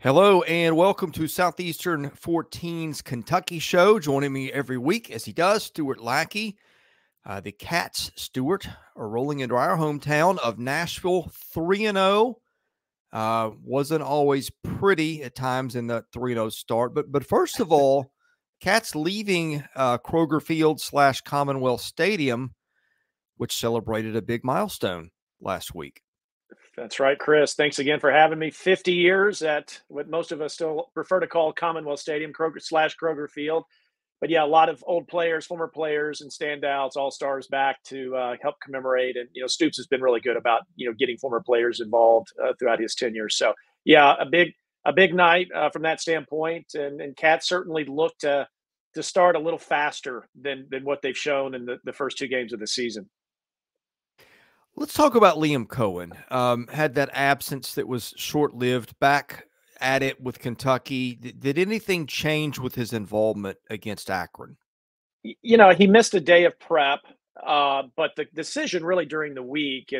Hello and welcome to Southeastern 14's Kentucky Show. Joining me every week, as he does, Stuart Lackey. The Cats, Stuart, are rolling into our hometown of Nashville 3-0. Wasn't always pretty at times in the 3-0 start. But first of all, Cats leaving Kroger Field / Commonwealth Stadium, which celebrated a big milestone last week. That's right, Chris. Thanks again for having me. 50 years at what most of us still prefer to call Commonwealth Stadium, Kroger Field. But yeah, a lot of old players, former players, and standouts, all-stars back to help commemorate. And Stoops has been really good about getting former players involved throughout his tenure. So yeah, a big night from that standpoint. And Cats certainly look to start a little faster than what they've shown in the first two games of the season. Let's talk about Liam Cohen. Had that absence that was short-lived, back at it with Kentucky. Did anything change with his involvement against Akron? He missed a day of prep, but the decision really during the week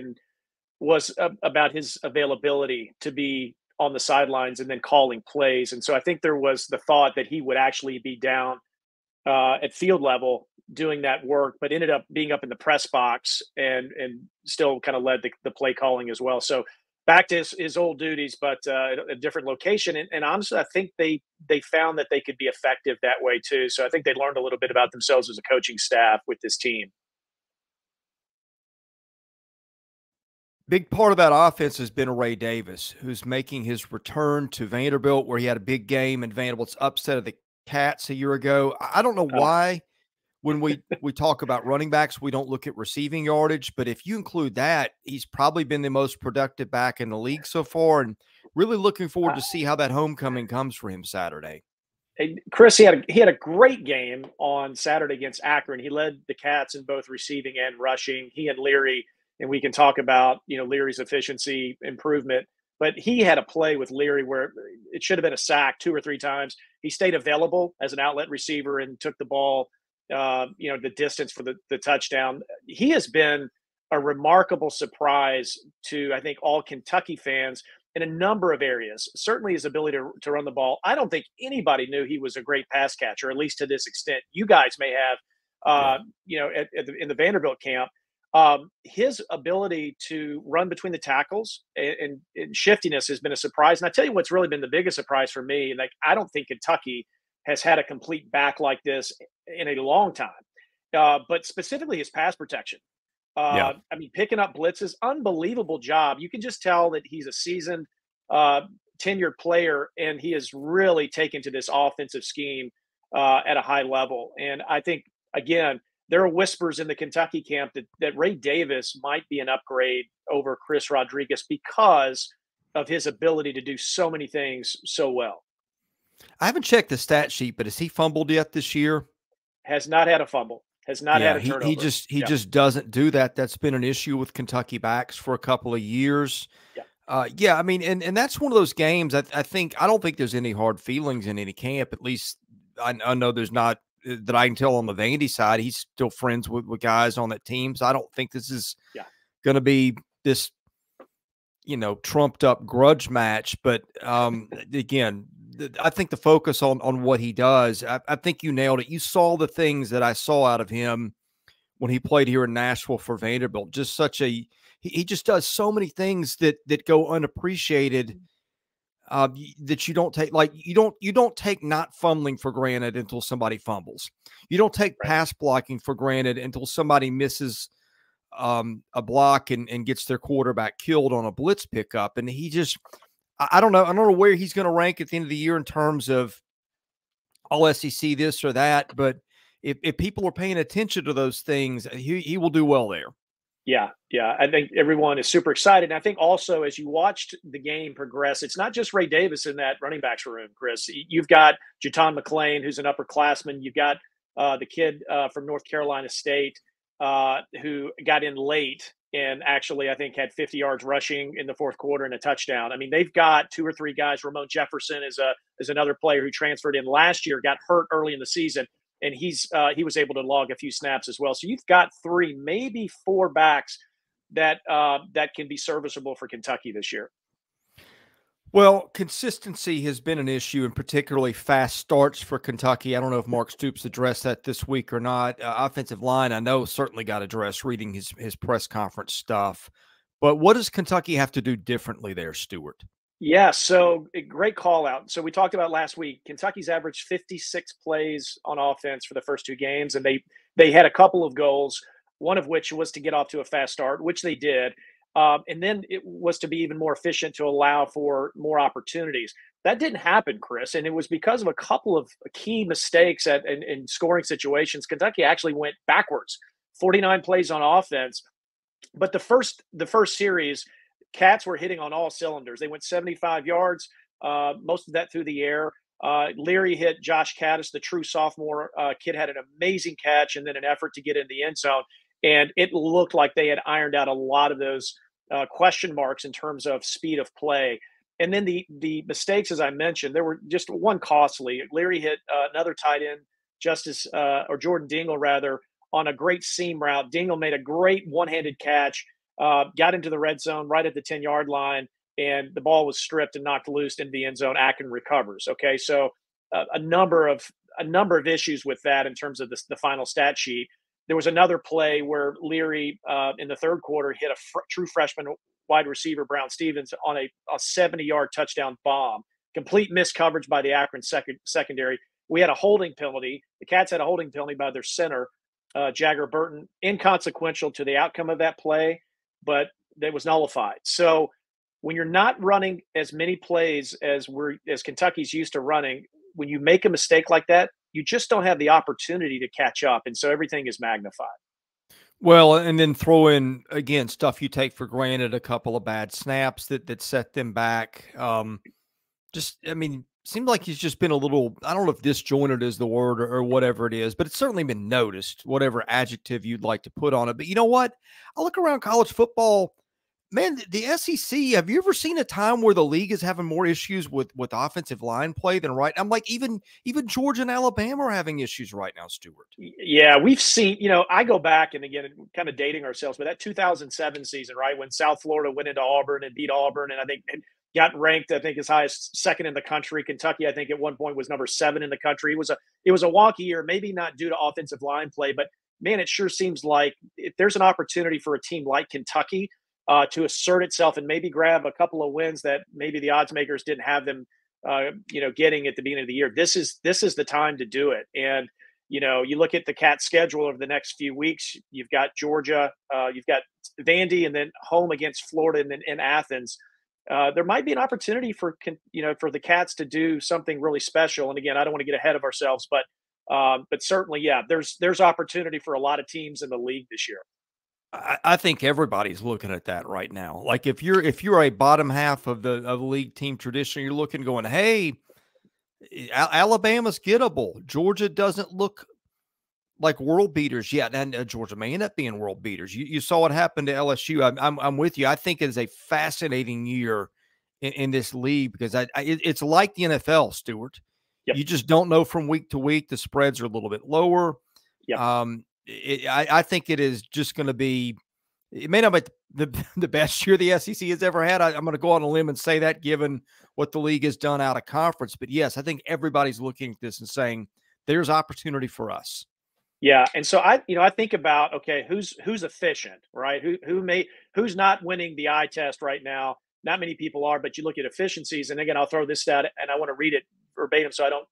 was about his availability to be on the sidelines and then calling plays. And so I think there was the thought that he would actually be down at field level doing that work, but ended up being up in the press box and still kind of led the play calling as well. So back to his old duties, but a different location. And honestly, I think they found that they could be effective that way too. So I think they learned a little bit about themselves as a coaching staff with this team. Big part of that offense has been Ray Davis, who's making his return to Vanderbilt, where he had a big game and Vanderbilt's upset of the Cats a year ago. I don't know why when we talk about running backs, we don't look at receiving yardage, but if you include that, he's probably been the most productive back in the league so far, and really looking forward to see how that homecoming comes for him Saturday. Hey, Chris, he had a great game on Saturday against Akron. He led the Cats in both receiving and rushing. He and Leary, and we can talk about Leary's efficiency improvement, but he had a play with Leary where it should have been a sack 2 or 3 times. He stayed available as an outlet receiver and took the ball the distance for the touchdown. He has been a remarkable surprise to, I think, all Kentucky fans in a number of areas. Certainly his ability to run the ball. I don't think anybody knew he was a great pass catcher, at least to this extent. You guys may have, in the Vanderbilt camp. His ability to run between the tackles and shiftiness has been a surprise. And I tell you what's really been the biggest surprise for me, like I don't think Kentucky has had a complete back like this in a long time, but specifically his pass protection. I mean, picking up blitzes, unbelievable job. You can just tell that he's a seasoned, tenured player, and he has really taken to this offensive scheme at a high level. And I think, again, there are whispers in the Kentucky camp that Ray Davis might be an upgrade over Chris Rodriguez because of his ability to do so many things so well. I haven't checked the stat sheet, but has he fumbled yet this year? Has not had a fumble. Has not had a turnover. He just doesn't do that. That's been an issue with Kentucky backs for a couple of years. I mean, and that's one of those games. I don't think there's any hard feelings in any camp. At least I know there's not that I can tell on the Vandy side. He's still friends with guys on that team. So I don't think this is going to be this, trumped up grudge match. But again, I think the focus on what he does, I think you nailed it. You saw the things that I saw out of him when he played here in Nashville for Vanderbilt. Just he just does so many things that go unappreciated that you don't take. Like you don't take not fumbling for granted until somebody fumbles. You don't take pass blocking for granted until somebody misses a block and gets their quarterback killed on a blitz pickup. And he just, I don't know where he's going to rank at the end of the year in terms of all SEC this or that, but if people are paying attention to those things, he will do well there. Yeah. I think everyone is super excited. And I think also as you watched the game progress, it's not just Ray Davis in that running backs room, Chris. You've got Jaton McClain, who's an upperclassman. You've got the kid from North Carolina State who got in late and actually, I think, had 50 yards rushing in the fourth quarter and a touchdown. I mean, they've got 2 or 3 guys. Ramon Jefferson is another player who transferred in last year, got hurt early in the season, and he was able to log a few snaps as well. So you've got 3, maybe 4 backs that can be serviceable for Kentucky this year. Well, consistency has been an issue, and particularly fast starts for Kentucky. I don't know if Mark Stoops addressed that this week or not. Offensive line, I know, certainly got addressed reading his press conference stuff. But what does Kentucky have to do differently there, Stuart? Yeah, so a great call out. So we talked about last week. Kentucky's averaged 56 plays on offense for the first two games, and they had a couple of goals. One of which was to get off to a fast start, which they did, and then it was to be even more efficient to allow for more opportunities. That didn't happen, Chris, and it was because of a couple of key mistakes in scoring situations. Kentucky actually went backwards, 49 plays on offense, but the first series, Cats were hitting on all cylinders. They went 75 yards, most of that through the air. Leary hit Josh Caddis, the true sophomore kid, had an amazing catch and then an effort to get in the end zone. And it looked like they had ironed out a lot of those question marks in terms of speed of play. And then the mistakes, as I mentioned, there were just one costly. Leary hit another tight end, Jordan Dingle rather, on a great seam route. Dingle made a great one-handed catch, got into the red zone right at the 10-yard line, and the ball was stripped and knocked loose into the end zone. Akron recovers. Okay, so a number of issues with that in terms of the final stat sheet. There was another play where Leary in the third quarter hit a true freshman wide receiver, Brown Stevens, on a 70-yard touchdown bomb. Complete missed coverage by the Akron secondary. We had a holding penalty. The Cats had a holding penalty by their center, Jagger Burton, inconsequential to the outcome of that play, but that was nullified. So when you're not running as many plays as Kentucky's used to running, when you make a mistake like that, you just don't have the opportunity to catch up, and so everything is magnified. Well, and then throw in again stuff you take for granted, a couple of bad snaps that set them back. I mean, seemed like he's just been a little, I don't know if disjointed is the word or whatever it is, but it's certainly been noticed, whatever adjective you'd like to put on it. But you know what? I look around college football, man, the SEC, have you ever seen a time where the league is having more issues with offensive line play than right? I'm like, even Georgia and Alabama are having issues right now, Stuart. Yeah, we've seen, I go back and again, kind of dating ourselves, but that 2007 season, right, when South Florida went into Auburn and beat Auburn, and I think got ranked, I think, as high as second in the country. Kentucky, I think, at one point was number 7 in the country. It was a wonky year, maybe not due to offensive line play, but man, it sure seems like if there's an opportunity for a team like Kentucky to assert itself and maybe grab a couple of wins that maybe the odds makers didn't have them, getting at the beginning of the year, this is the time to do it. And you look at the Cat schedule over the next few weeks. You've got Georgia, you've got Vandy, and then home against Florida, and then in Athens. There might be an opportunity for the Cats to do something really special. And again, I don't want to get ahead of ourselves, but certainly, yeah, there's opportunity for a lot of teams in the league this year. I think everybody's looking at that right now. Like if you're a bottom half of the league team tradition, you're looking going, hey, Alabama's gettable. Georgia doesn't look like world beaters yet, and Georgia may end up being world beaters. You saw what happened to LSU. I'm with you. I think it is a fascinating year in this league because it's like the NFL, Stuart. Yep. You just don't know from week to week. The spreads are a little bit lower. Yep. I think it is just going to be. It may not be the best year the SEC has ever had. I'm going to go on a limb and say that, given what the league has done out of conference. But yes, I think everybody's looking at this and saying there's opportunity for us. Yeah, and so I think about, okay, who's efficient, right? Who's not winning the eye test right now? Not many people are, but you look at efficiencies, and again, I'll throw this stat, and I want to read it verbatim so I don't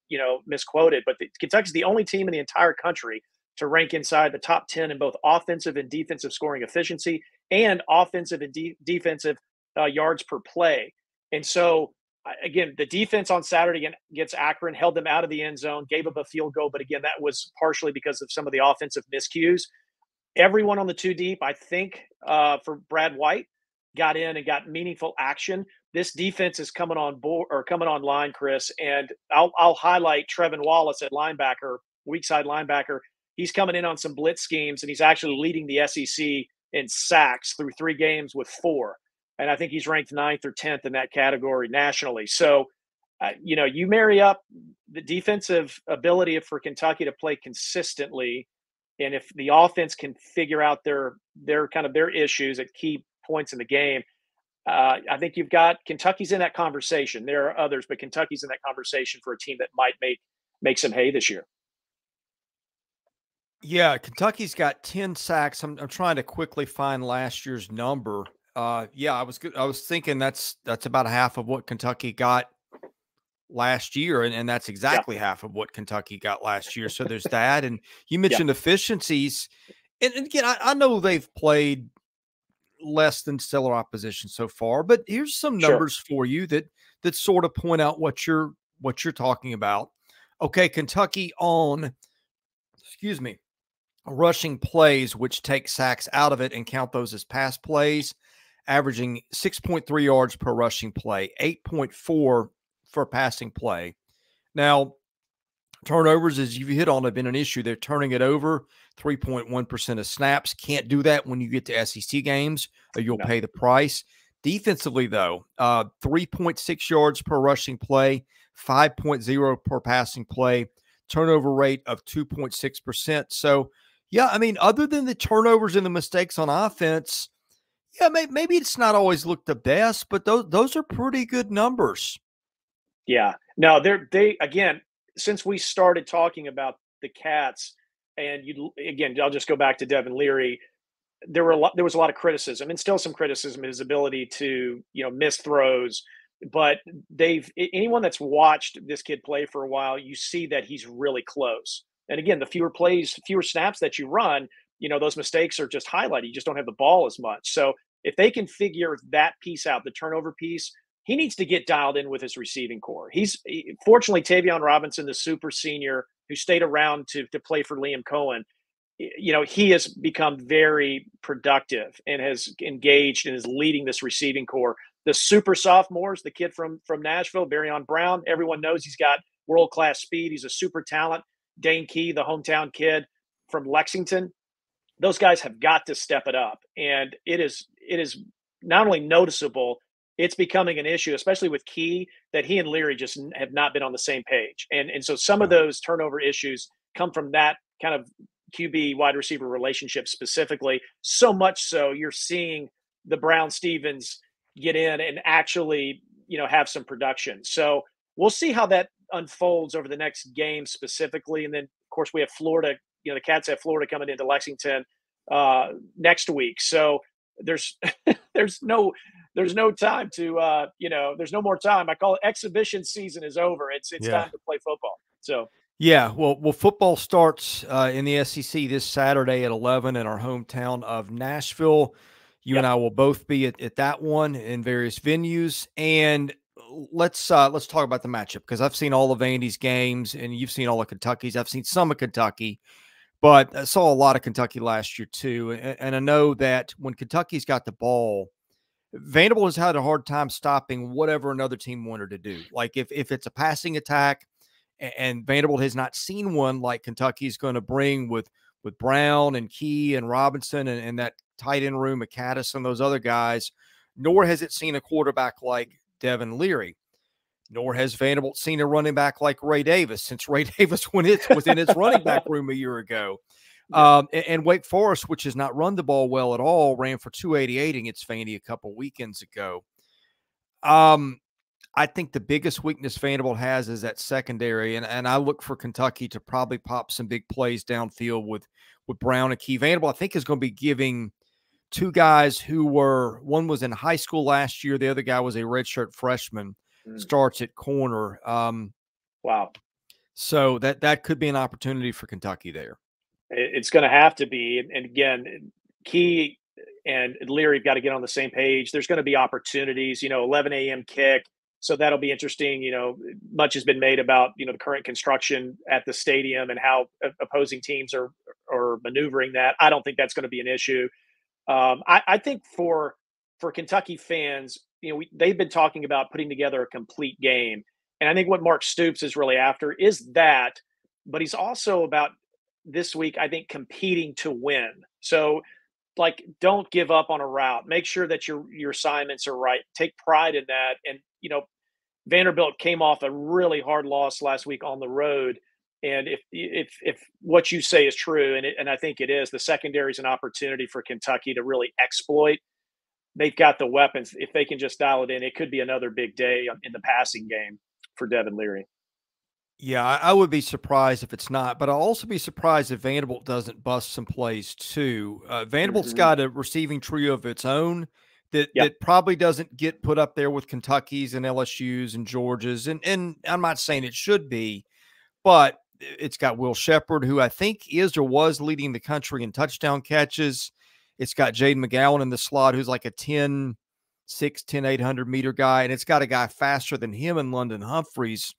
misquote it. But Kentucky's the only team in the entire country to rank inside the top 10 in both offensive and defensive scoring efficiency and offensive and defensive yards per play. And so, again, the defense on Saturday against Akron held them out of the end zone, gave up a field goal. But again, that was partially because of some of the offensive miscues. Everyone on the two deep, I think, for Brad White, got in and got meaningful action. This defense is coming on board or coming online, Chris. And I'll highlight Trevin Wallace at linebacker, weak side linebacker. He's coming in on some blitz schemes, and he's actually leading the SEC in sacks through 3 games with 4. And I think he's ranked 9th or 10th in that category nationally. So, you marry up the defensive ability for Kentucky to play consistently, and if the offense can figure out their issues at key points in the game, I think you've got Kentucky's in that conversation. There are others, but Kentucky's in that conversation for a team that might make some hay this year. Yeah, Kentucky's got 10 sacks. I'm trying to quickly find last year's number. Yeah, I was thinking that's about half of what Kentucky got last year, and that's exactly half of what Kentucky got last year. So there's that. And you mentioned efficiencies. And again, I know they've played less than stellar opposition so far, but here's some numbers for you that sort of point out what you're talking about. Okay, Kentucky on, excuse me, rushing plays, which take sacks out of it and count those as pass plays, averaging 6.3 yards per rushing play, 8.4 for passing play. Now, turnovers, as you've hit on, have been an issue. They're turning it over 3.1% of snaps. Can't do that when you get to SEC games, or you'll pay the price. Defensively, though, 3.6 yards per rushing play, 5.0 per passing play, turnover rate of 2.6%. So, yeah, I mean, other than the turnovers and the mistakes on offense, yeah, maybe it's not always looked the best, but those are pretty good numbers. Yeah. No, they again, since we started talking about the Cats, and I'll just go back to Devin Leary. There was a lot of criticism, and still some criticism of his ability to, miss throws. But anyone that's watched this kid play for a while, you see that he's really close. And again, the fewer snaps that you run, those mistakes are just highlighted. You just don't have the ball as much. So if they can figure that piece out, the turnover piece, he needs to get dialed in with his receiving core. Fortunately, Tavion Robinson, the super senior who stayed around to play for Liam Cohen, he has become very productive and has engaged and is leading this receiving core. The super sophomores, the kid from Nashville, Barryon Brown, everyone knows he's got world-class speed. He's a super talent. Dane Key, the hometown kid from Lexington, those guys have got to step it up. And it is not only noticeable, it's becoming an issue, especially with Key, that he and Leary just have not been on the same page. And so some of those turnover issues come from that kind of QB wide receiver relationship specifically. So much so you're seeing the Brown-Stevens get in and actually, have some production. So we'll see how that unfolds over the next game specifically. And then, of course, we have Florida. The Cats have Florida coming into Lexington next week. So there's no time to there's no more time. I call it exhibition season is over. It's time to play football. So yeah, well, football starts in the SEC this Saturday at 11 in our hometown of Nashville. You and I will both be at that one in various venues. And let's talk about the matchup, because I've seen all of Vandy's games and you've seen all of Kentucky's. I've seen some of Kentucky, but I saw a lot of Kentucky last year too. And I know that when Kentucky's got the ball, Vanderbilt has had a hard time stopping whatever another team wanted to do. Like if it's a passing attack, and Vanderbilt has not seen one like Kentucky's going to bring with Brown and Key and Robinson and that tight end room of Caddis and those other guys, nor has it seen a quarterback like Devin Leary, nor has Vanderbilt seen a running back like Ray Davis, since Ray Davis was in its running back room a year ago. And Wake Forest, which has not run the ball well at all, ran for 288 against Vandy a couple weekends ago. I think the biggest weakness Vanderbilt has is that secondary, and I look for Kentucky to probably pop some big plays downfield with Brown and Key. Vanderbilt, I think, is going to be giving two guys who one was in high school last year, the other guy was a redshirt freshman, starts at corner. Wow. So that could be an opportunity for Kentucky there. It's going to have to be. And again, Key and Leary have got to get on the same page. There's going to be opportunities, 11 a.m. kick. So that'll be interesting. Much has been made about, the current construction at the stadium and how opposing teams are maneuvering that. I don't think that's going to be an issue. I think for Kentucky fans, they've been talking about putting together a complete game. And I think what Mark Stoops is really after is that, but he's also about this week, I think, competing to win. So don't give up on a route. Make sure that your assignments are right. Take pride in that. And, Vanderbilt came off a really hard loss last week on the road. And if what you say is true, and I think it is, the secondary is an opportunity for Kentucky to really exploit. they've got the weapons. If they can just dial it in, it could be another big day in the passing game for Devin Leary. Yeah, I would be surprised if it's not, but I'll also be surprised if Vanderbilt doesn't bust some plays too. Vanderbilt's got a receiving trio of its own that probably doesn't get put up there with Kentucky's and LSU's and Georgia's, and I'm not saying it should be, but it's got Will Shepherd, who I think is or was leading the country in touchdown catches. It's got Jaden McGowan in the slot, who's like a 10-6, 10-800-meter guy, and it's got a guy faster than him in London Humphreys,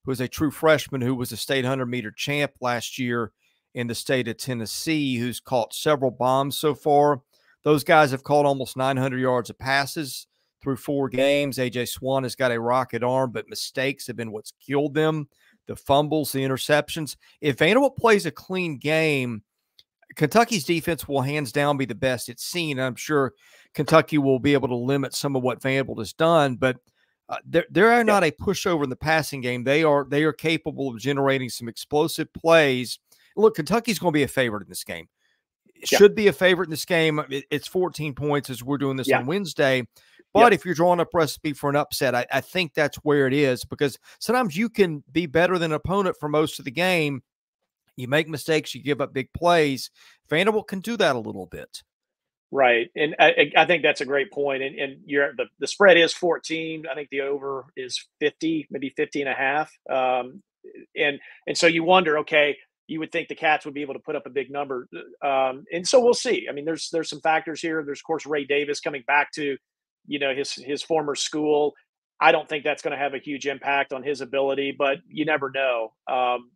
who is a true freshman who was a state 100-meter champ last year in the state of Tennessee, who's caught several bombs so far. Those guys have caught almost 900 yards of passes through 4 games. A.J. Swan has got a rocket arm, but mistakes have been what's killed them. The fumbles, the interceptions. If Vanderbilt plays a clean game, Kentucky's defense will hands down be the best it's seen. I'm sure Kentucky will be able to limit some of what Vanderbilt has done, but they're not a pushover in the passing game. They are capable of generating some explosive plays. Look, Kentucky's going to be a favorite in this game. It should be a favorite in this game. It's 14 points as we're doing this on Wednesday. But if you're drawing up recipe for an upset, I think that's where it is, because sometimes you can be better than an opponent for most of the game. You make mistakes, you give up big plays. Vanderbilt can do that a little bit. Right. And I think that's a great point. And the spread is 14. I think the over is 50, maybe 50 and a half. And so you wonder, okay, you would think the Cats would be able to put up a big number. And so we'll see. I mean, there's some factors here. There's, of course, Ray Davis coming back to, his former school. I don't think that's going to have a huge impact on his ability, but you never know.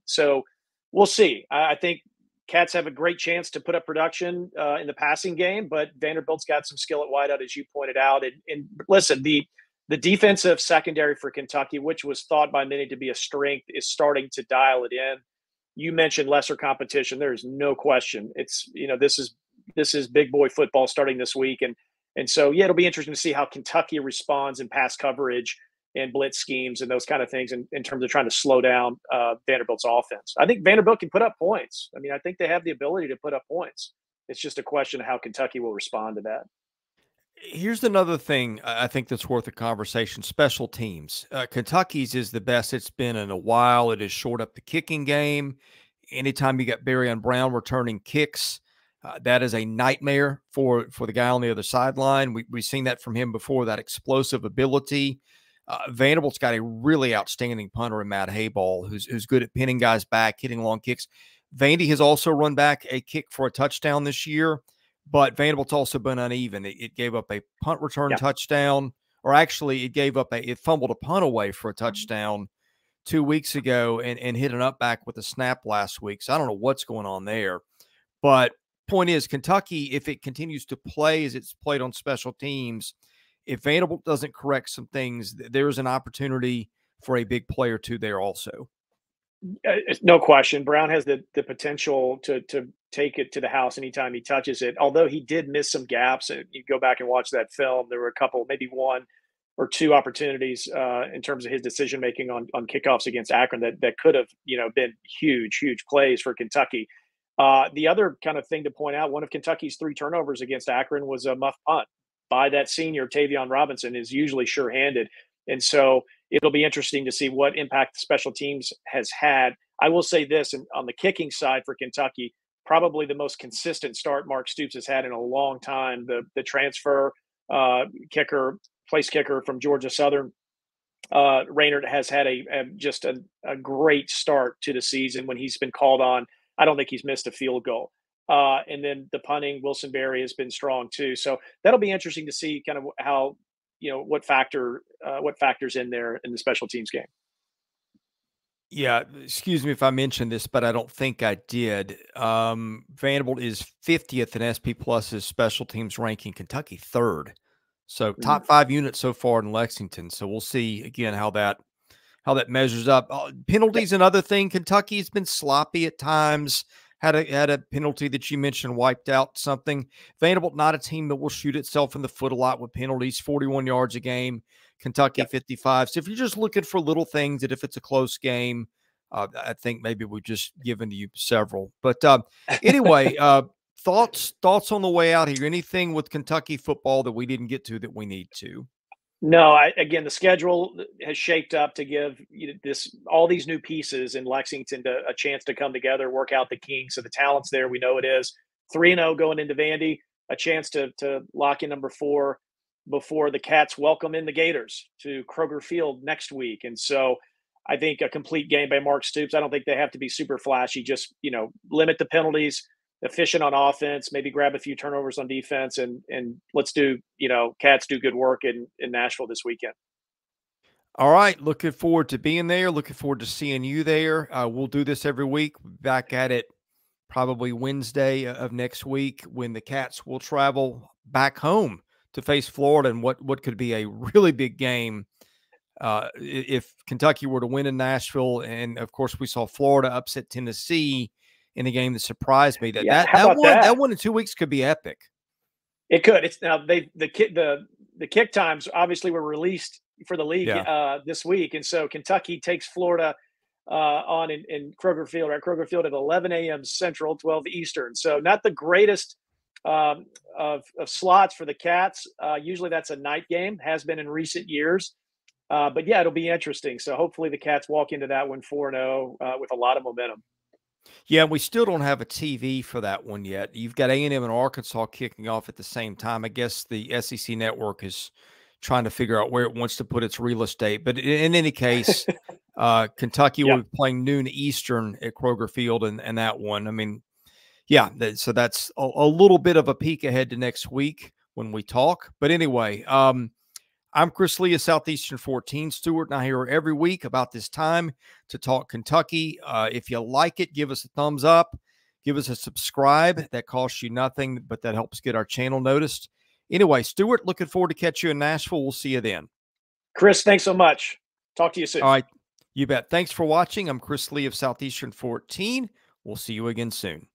So we'll see. I think Cats have a great chance to put up production in the passing game, but Vanderbilt's got some skill at wideout, as you pointed out. And listen, the defensive secondary for Kentucky, which was thought by many to be a strength, is starting to dial it in. You mentioned lesser competition. There's no question. It's, this is big boy football starting this week. And so, it'll be interesting to see how Kentucky responds in pass coverage and blitz schemes and those kind of things in terms of trying to slow down Vanderbilt's offense. I think Vanderbilt can put up points. I mean, I think they have the ability to put up points. It's just a question of how Kentucky will respond to that. Here's another thing I think that's worth a conversation: special teams. Kentucky's is the best it's been in a while. It has shored up the kicking game. Anytime you got Barry Brown returning kicks, that is a nightmare for the guy on the other sideline. We've seen that from him before, that explosive ability. Vanderbilt's got a really outstanding punter in Matt Hayball, who's good at pinning guys back, hitting long kicks. Vandy has also run back a kick for a touchdown this year, but Vanderbilt's also been uneven. It gave up a punt return touchdown, or actually it fumbled a punt away for a touchdown 2 weeks ago and hit an up back with a snap last week. So I don't know what's going on there. But point is, Kentucky, if it continues to play as it's played on special teams, if Vanderbilt doesn't correct some things, there's an opportunity for a big play or two there also. No question. Brown has the potential to take it to the house anytime he touches it, although he did miss some gaps. And you go back and watch that film, there were a couple, maybe 1 or 2 opportunities in terms of his decision-making on kickoffs against Akron that could have, been huge plays for Kentucky. The other kind of thing to point out, one of Kentucky's 3 turnovers against Akron was a muff punt by that senior, Tavion Robinson, is usually sure-handed. And so it'll be interesting to see what impact the special teams has had. I will say this, and on the kicking side for Kentucky, probably the most consistent start Mark Stoops has had in a long time. The transfer place kicker from Georgia Southern, Raynard, has had just a great start to the season when he's been called on. I don't think he's missed a field goal. And then the punting, Wilson Berry, has been strong too. So that'll be interesting to see kind of how, what factors in there in the special teams game. Yeah, excuse me if I mentioned this, but I don't think I did. Vanderbilt is 50th in SP Plus's special teams ranking, Kentucky 3rd. So top 5 units so far in Lexington. So we'll see again how that measures up. Penalties, another thing. Kentucky's been sloppy at times. Had a penalty that you mentioned wiped out something. Vanderbilt, not a team that will shoot itself in the foot a lot with penalties. 41 yards a game. Kentucky 55. So if you're just looking for little things, that if it's a close game, I think maybe we've just given you several. But anyway, Thoughts on the way out here? Anything with Kentucky football that we didn't get to that we need to? No, again, the schedule has shaped up to give all these new pieces in Lexington a chance to come together, work out the kinks. So the talent's there. We know it is 3-0 going into Vandy, a chance to lock in number 4 before the Cats welcome in the Gators to Kroger Field next week. And so I think a complete game by Mark Stoops. I don't think they have to be super flashy. Just limit the penalties, efficient on offense, maybe grab a few turnovers on defense, and let's do Cats do good work in Nashville this weekend. All right, looking forward to being there. Looking forward to seeing you there. We'll do this every week. Back at it probably Wednesday of next week when the Cats will travel back home to face Florida and what could be a really big game if Kentucky were to win in Nashville. And of course, we saw Florida upset Tennessee in a game that surprised me. That one in 2 weeks could be epic. It could. It's now the kick times obviously were released for the league this week, and so Kentucky takes Florida on in Kroger Field, right? Kroger Field at 11 a.m. Central, 12 Eastern. So not the greatest of slots for the Cats. Usually that's a night game, has been in recent years. But yeah, it'll be interesting. So hopefully the Cats walk into that one 4-0 with a lot of momentum. Yeah, we still don't have a TV for that one yet. You've got A&M and Arkansas kicking off at the same time. I guess the SEC network is trying to figure out where it wants to put its real estate. But in any case, Kentucky will be playing noon Eastern at Kroger Field and that one. I mean, yeah, so that's a little bit of a peek ahead to next week when we talk. But anyway, I'm Chris Lee of Southeastern 14, Stuart, and I hear every week about this time to talk Kentucky. If you like it, give us a thumbs up. Give us a subscribe. That costs you nothing, but that helps get our channel noticed. Anyway, Stuart, looking forward to catch you in Nashville. We'll see you then. Chris, thanks so much. Talk to you soon. All right. You bet. Thanks for watching. I'm Chris Lee of Southeastern 14. We'll see you again soon.